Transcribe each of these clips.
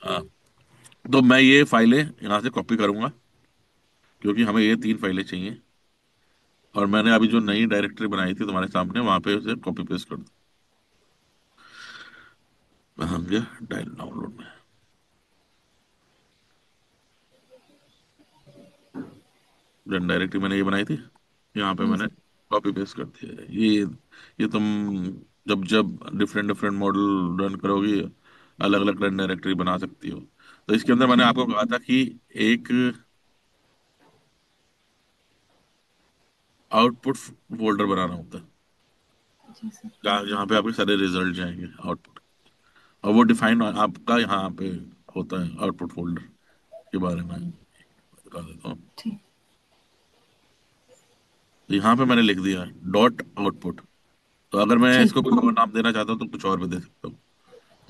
हाँ, तो मैं ये फाइलें यहाँ से कॉपी करूंगा, क्योंकि हमें ये 3 फाइलें चाहिए। और मैंने अभी जो नई डायरेक्टरी बनाई थी तुम्हारे सामने, वहां पे उसे कॉपी पेस्ट कर दो। हम गया डाउनलोड में। रन डायरेक्टरी मैंने ये बनाई थी, यहाँ पे जी मैंने सर। कॉपी पेस्ट कर दिया है ये तुम जब जब डिफरेंट डिफरेंट मॉडल रन करोगी, अलग अलग रन डायरेक्टरी बना सकती हो। तो इसके अंदर मैंने आपको कहा था कि एक आउटपुट फोल्डर बनाना होता है, जी सर। जहाँ पे आपके सारे रिजल्ट जाएंगे आउटपुट। और वो डिफाइन आपका यहाँ पे होता है आउटपुट फोल्डर के बारे में बता देता हूँ। ठीक। तो यहाँ पे मैंने लिख दिया डॉट आउटपुट। तो अगर मैं ठीक इसको कोई और नाम देना चाहता हूँ तो कुछ और भी दे सकता हूँ।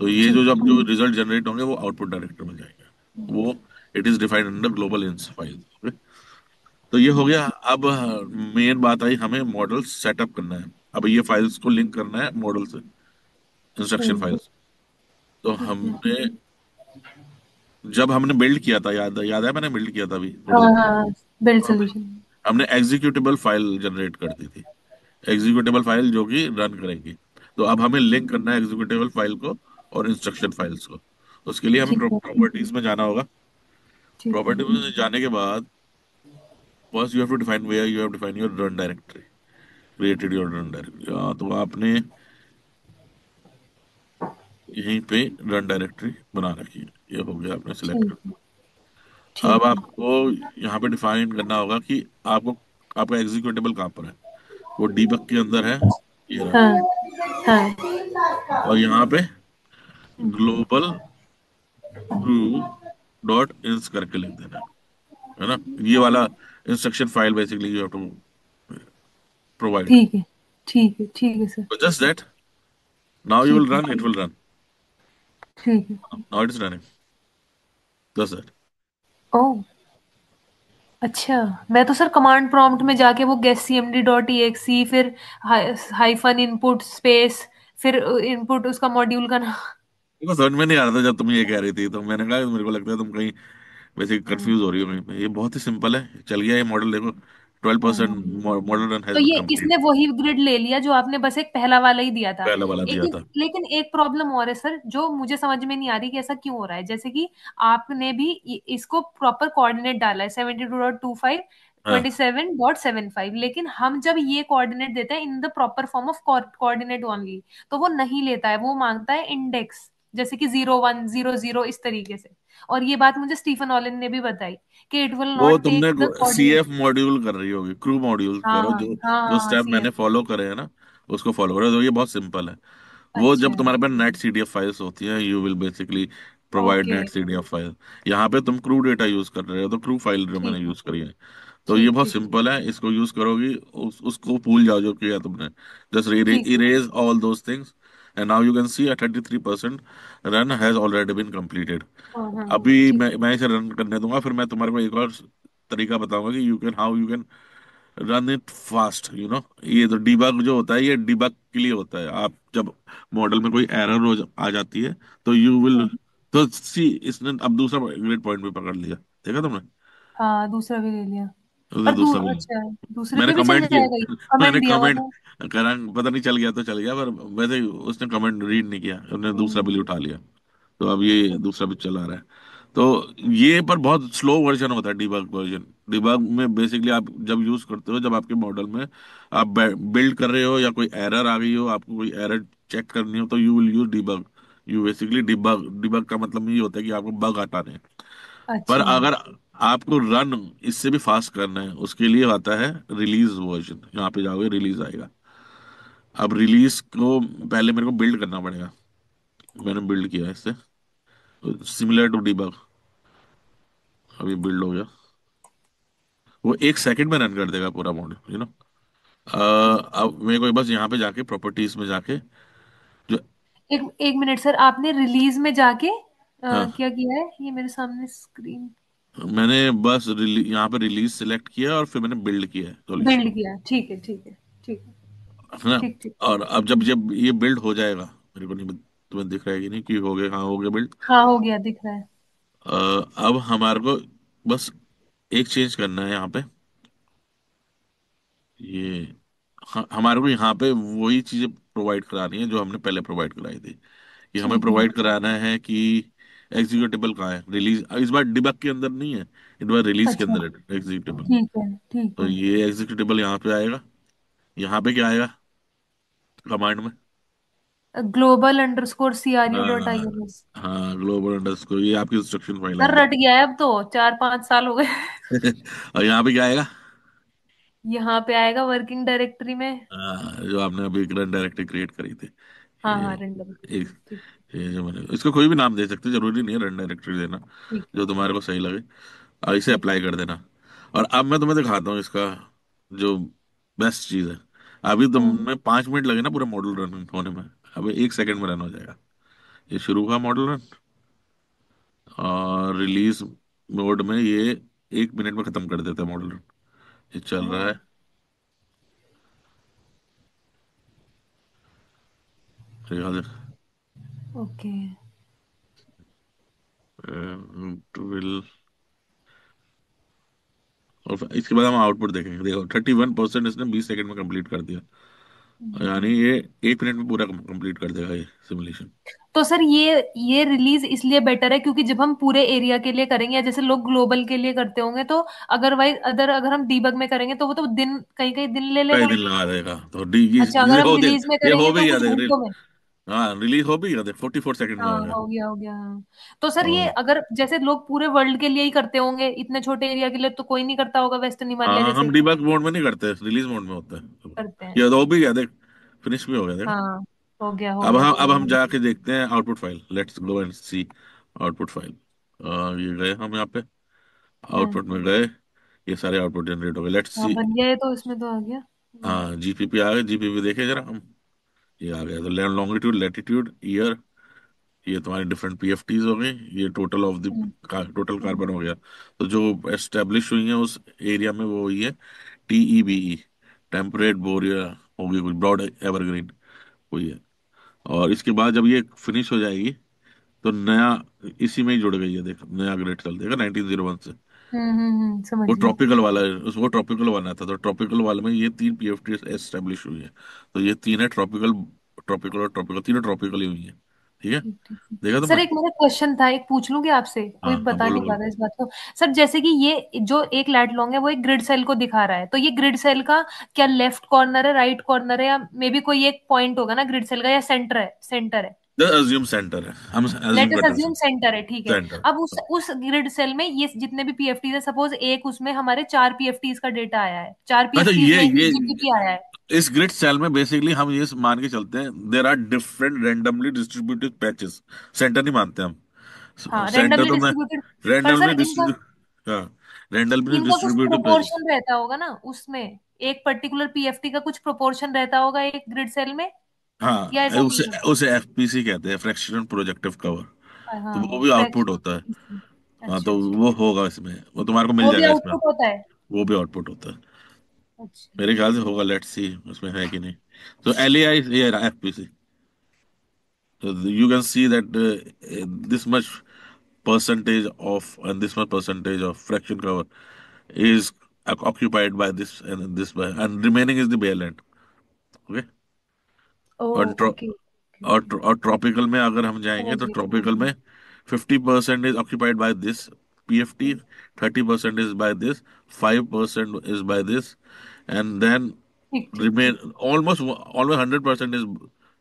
तो ये जो ठीक जब जो रिजल्ट जनरेट होंगे वो आउटपुट डायरेक्टर में जाएंगे, वो it is defined under global इंस फाइल। तो ये हो गया। अब मेन बात आई, हमें मॉडल सेटअप करना है। अब ये फाइल्स को लिंक करना है मॉडल से, इंस्ट्रक्शन ठीक। फाइल्स। तो ठीक है। हमने जब हमने बिल्ड किया था, याद याद है मैंने बिल्ड किया था अभी थोड़ी हाँ देर पहले। हाँ, बिल्ड हमने सोल्यूशन। हमने एग्जीक्यूटेबल फाइल जनरेट कर दी थी, एग्जीक्यूटेबल फाइल जो कि रन करेगी। तो अब हमें लिंक करना है एग्जीक्यूटेबल फाइल को और इंस्ट्रक्शन फाइल्स को। उसके लिए हमें ठीक है। प्रॉपर्टीज में जाना होगा। ठीक है। प्रॉपर्टी में जाने के बाद first you have to define where you have define your run directory, created your run directory. तो आपने यहीं पे रन डायरेक्टरी बना रखी है, ये हो गया, आपने सिलेक्ट ठीक कर। है। अब ठीक है। आपको यहाँ पे डिफाइन करना होगा कि आपको आपका एग्जीक्यूटेबल कहाँ पर है। वो डीबग के अंदर है, ये रहा। हाँ हाँ। और यहाँ पे ग्लोबल क्रू डॉट इंस करके लिख देना है ना। ये वाला instruction file basically you have to provide. ठीक है। ठीक है। ठीक है sir. So just that, now you will ठीक है। run, it will run. ठीक है। Now it is running. Just that. ओह। अच्छा। मैं तो सर कमांड प्रॉम्प्ट में जाके वो गेट cmd डॉट exe, फिर हाइफन इनपुट स्पेस, फिर इनपुट उसका मॉड्यूल का नाम। मेरे को समझ में नहीं आ रहा था जब तुम ये कह रही थी, तो मैंने कहा मेरे को लगता है तुम कहीं वैसे हाँ कंफ्यूज हो रही हो कहीं पे। ये बहुत ही सिंपल है, चल गया ये मॉडल, देखो 12% हाँ। मॉडल रन हैज तो बीन ये कंप्लीट। इसने वही ग्रिड ले लिया जो आपने बस एक पहला वाला ही दिया था। पहला वाला एक दिया था। लेकिन एक प्रॉब्लम और है सर, जो मुझे समझ में नहीं आ रही कि ऐसा क्यों हो रहा है। जैसे कि आपने भी इसको प्रॉपर कोऑर्डिनेट डाला है 72.25 हाँ, 27.75, लेकिन हम जब ये कोऑर्डिनेट देते हैं in the proper form of coordinate only, तो वो नहीं लेता है, वो मांगता है इंडेक्स, जैसे कि 0100 इस तरीके से। और ये बात मुझे स्टीफन ऑलिन ने भी बताई कि इट विल वो नॉट तुमने take the C coordinate. F module कर रही होगी, क्रू मॉड्यूल हाँ करो, हाँ जो हाँ जो हाँ, स्टेप सी है। मैंने फॉलो करे हैं ना, उसको फॉलो करो। तो ये बहुत सिंपल है। वो अच्छा। जब तुम्हारे पास नेट सीडीएफ फाइल्स होती हैं, you will basically provide okay. Net CDF file. यहाँ पे तुम क्रू डेटा यूज कर रहे हो, तो क्रू फाइल जो मैंने ठीक। यूज करी है। तो ये ठीक बहुत ठीक। सिंपल है, इसको यूज करोगी, उसको भूल जाओ जो किया तुमने। जस्ट ठीक है। Erase all those things and now you can see 33% run has already been completed। हाँ हाँ। अभी ठीक। मैं इसे रन करने दूंगा, फिर मैं तुम्हारे को एक और तरीका बताऊंगा कि you can run it fast, ये तो डीबग जो होता है, ये डीबग के लिए होता है। आप जब मॉडल में कोई एरर आ जाती है, तो यू विल, हाँ तो सी इसने अब दूसरा ग्रेड पॉइंट भी पकड़ लिया, देखा तुमने। हाँ, दूसरा भी ले लिया। उसने पर दूसरा भी अच्छा, दूसरे मैंने पे भी चल कमेंट जाएगा ये? किया कमेंट मैंने दिया हुआ कमेंट था। करा, पता नहीं चल गया तो चल गया, पर वैसे उसने कमेंट रीड नहीं किया, उसने दूसरा बिल हम्म। उठा लिया। तो अब ये दूसरा भी चला रहा है। तो ये पर बहुत स्लो वर्जन होता है डीबग वर्जन। डीबग में बेसिकली आप जब यूज करते हो, जब आपके मॉडल में आप बिल्ड कर रहे हो या कोई एरर आ गई हो, आपको कोई एरर चेक करनी हो, तो you will use debug. You basically debug debug का मतलब ये होता है कि आपको बग हटाने हैं। पर अच्छा। अगर आपको रन इससे भी फास्ट करना है, उसके लिए आता है रिलीज वर्जन। यहाँ पे जाओगे, रिलीज आएगा। अब रिलीज को पहले मेरे को बिल्ड करना पड़ेगा। मैंने बिल्ड किया है इससे, सिमिलर टू डिबग। अभी बिल्ड हो गया, वो 1 सेकंड में रन कर देगा पूरा मॉडल, अब मेरे को बस यहाँ पे जाके प्रॉपर्टीज में जाके जो, एक एक मिनट सर, आपने रिलीज में जाके हाँ, क्या किया है? ये मेरे सामने स्क्रीन। मैंने बस यहाँ पे रिलीज सिलेक्ट किया और फिर मैंने बिल्ड किया है सॉल्यूशन, बिल्ड किया, ठीक है। ठीक है। ठीक है। है ना। ठीक ठीक। और अब जब जब ये बिल्ड हो जाएगा, मेरे को नहीं तुम्हें दिख रहा है कि नहीं कि हो गया? हाँ, हो गया बिल्ड। हाँ हो गया, दिख रहा है। अब हमारे को बस एक चेंज करना है यहाँ पे। ये हमारे को यहाँ पे वही चीजें प्रोवाइड करानी है जो हमने पहले प्रोवाइड कराई थी। कि हमें ठीक है। प्रोवाइड कराना है कि एग्जीक्यूटेबल कहाँ है, रिलीज इस बार डिबग के अंदर नहीं है, इस बार रिलीज के अच्छा। अंदर है एग्जीक्यूटेबल। ठीक है। ठीक तो है। ये एग्जीक्यूटेबल यहाँ पे आएगा। यहाँ पे क्या आएगा कमांड में? global_CRU.INS। हाँ, ग्लोबल अंडरस्कोर, ये आपकी इंस्ट्रक्शन फाइल सर आएगी। रट गया है अब तो, 4-5 साल हो गए। और यहाँ पे क्या आएगा? यहाँ पे आएगा वर्किंग डायरेक्टरी में। जो आपने अभी रन डायरेक्टरी क्रिएट करी थी। हाँ ये हाँ, रेंडम। एक ठीक। ये जो मैंने इसको कोई भी नाम दे सकते, जरूरी नहीं है रन डायरेक्टरी देना, ठीक है। जो तुम्हारे को सही लगे। और इसे ठीक अप्लाई है। कर देना। और अब मैं तुम्हें दिखाता हूँ इसका जो बेस्ट चीज है। अभी हम्म। तुम्हें 5 मिनट लगे ना पूरा मॉडल रन होने में, अभी 1 सेकंड में रन हो जाएगा। ये शुरू का मॉडल रन, और रिलीज मोड में ये 1 मिनट में खत्म कर देता है मॉडल रन। ये चल रहा ओह। है। ओके। विल, और इसके बाद हम आउटपुट देखेंगे। देखो 31% इसने 20 सेकंड में कंप्लीट कर दिया। यानी हम्म। ये 1 मिनट में पूरा कंप्लीट कर देगा ये सिमुलेशन। तो सर ये रिलीज इसलिए बेटर है क्योंकि जब हम पूरे एरिया के लिए करेंगे, या जैसे लोग ग्लोबल के लिए करते होंगे, तो अगर हम डीबग में करेंगे तो वो तो दिन कई कई दिन ले कई लेगा। दिन लगा देगा तो डी अच्छा, अगर ये हम हो दे, रिलीज में ये हो करेंगे भी तो गया कुछ देख घंटों में। हाँ, रिलीज हो भी गया देख, 44 सेकंड में हाँ हो गया। हो गया, हो गया, हाँ। तो सर ये और अगर जैसे लोग पूरे वर्ल्ड के लिए ही करते होंगे, इतने छोटे एरिया के लिए तो कोई नहीं करता होगा, वेस्टर्न हाँ हिमालय हाँ, हम जैसे डीबग मोड में नहीं करते, रिलीज मोड में होता है। करते ये हैं। तो हो भी गया देख, फिनिश भी हो गया देख। हाँ हो गया, हो अब गया, हम हो अब गया। हम जाके देखते हैं output file, let's go and see output file. ये गए हम यहाँ पे, हम्म। आउटपुट में गए, ये सारे आउटपुट जनरेट हो गए, लेट्स हाँ सी। बन गया, ये तो इसमें तो आ गया। हाँ, जीपीपी आ गए, जीपीपी देखे जरा हम। ये आ गया, तो लॉन्गिट्यूड, लैटिट्यूड, ईयर, ये तुम्हारी डिफरेंट पीएफटीज हो गई, ये total of the hmm. Total hmm. Carbon हो गया। तो जो एस्टेब्लिश हुई है उस एरिया में वो हुई है TEBE, टेम्परेट बोरिया, होगी कुछ ब्रॉड एवरग्रीन, हुई है। और इसके बाद जब ये फिनिश हो जाएगी तो नया इसी में ही जुड़ गई है, देख नया ग्रेड चल देगा 1901 से। समझ वो गई। ट्रॉपिकल वाला है, वो ट्रॉपिकल वाला था, तो ट्रॉपिकल वाले में ये 3 पीएफटी एस्टेब्लिश हुई है। तो ये तीन है ट्रॉपिकल, ट्रॉपिकल और ट्रॉपिकल, तीनों ट्रॉपिकल ही हुई है। ठीक है, ठीक ठीक ठीक। देखा सर तुमने? एक मेरा क्वेश्चन था, एक पूछ लूं क्या आपसे? हाँ कोई हाँ, बता बोलो नहीं पा बोलो। रहा इस बात को। सर जैसे कि ये जो एक लैट लॉन्ग है वो एक ग्रिड सेल को दिखा रहा है, तो ये ग्रिड सेल का क्या लेफ्ट कॉर्नर है, राइट कॉर्नर है, या मे बी कोई एक पॉइंट होगा ना ग्रिड सेल का, या सेंटर है, सेंटर है? जस्ट अज्यूम सेंटर है, हम लेट अज्यूम अस करते हैं अज्यूम सेंटर है, ठीक है। सेंटर। अब उस ग्रिड सेल में ये जितने भी पीएफटीज है, सपोज एक उसमें हमारे 4 पीएफटीज का डेटा आया है, चार अच्छा, पीएफटीज में ही जीपीटी आया है। इस ग्रिड सेल में बेसिकली हम ये मान के चलते हैं there are different randomly distributed patches. Centre नहीं मानते हम। हाँ सेंटर रेंडमली तो मैं डिस्ट्रीब्यूटेड। पर सर रैंडमली इनका डिस्ट्रीब्यूट, हाँ, रैंडमली इनका कुछ डिस्ट्रीब्यूटेड पैचेस। प्रोपोर्शन रहता होगा ना उसमें, एक पर्टिकुलर पीएफटी का कुछ प्रोपोर्शन रहता होगा एक ग्रिड सेल में, या हाँ, ऐसा उसे नहीं होता? उसे FPC कहते हैं, फ्रैक्शनल प्रोजेक्टिव कवर। तो वो हाँ भी आउटपुट फ्रैक्शन। होता है। हाँ, अच्छा तो अच्छा। वो होगा इसमें, वो तुम्हारे को मिल वो भी जाएगा इसमें। आउटपुट होता है? वो भी आउटपुट होता है। अच्छा। मेरे ख्याल से ठीक। होगा, लेट्स सी उसमें है कि नहीं। तो LAI, ये FPC, so you can see that this much percentage of and this much percentage of fraction cover is occupied by this and this by, and remaining is the bare land. Okay, ओ और okay okay okay. और tropical में अगर हम जाएंगे समझ तो गई, समझ ट्रॉपिकल गई। में 50% is occupied by this PFT, 30% is by this, 5% is by this, and then ठीक ठीक remain ठीक। almost 100% is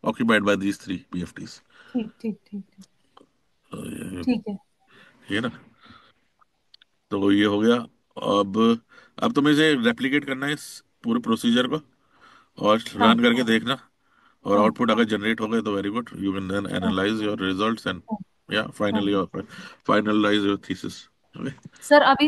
occupied by these 3 PFTs। ठीक ठीक ठीक ठीक। ये ठीक है। ये ना, तो ये हो गया। अब अब तुम्हें इसे रेप्लिकेट करना है, इस पूरे प्रोसीजर को, और हाँ रन करके देखना। और हाँ आउटपुट अगर जनरेट हो गए तो very good, you can then हाँ एनालाइज योर रिजल्ट्स एंड हाँ या हाँ। Finally finalise your thesis. Okay. Sir अभी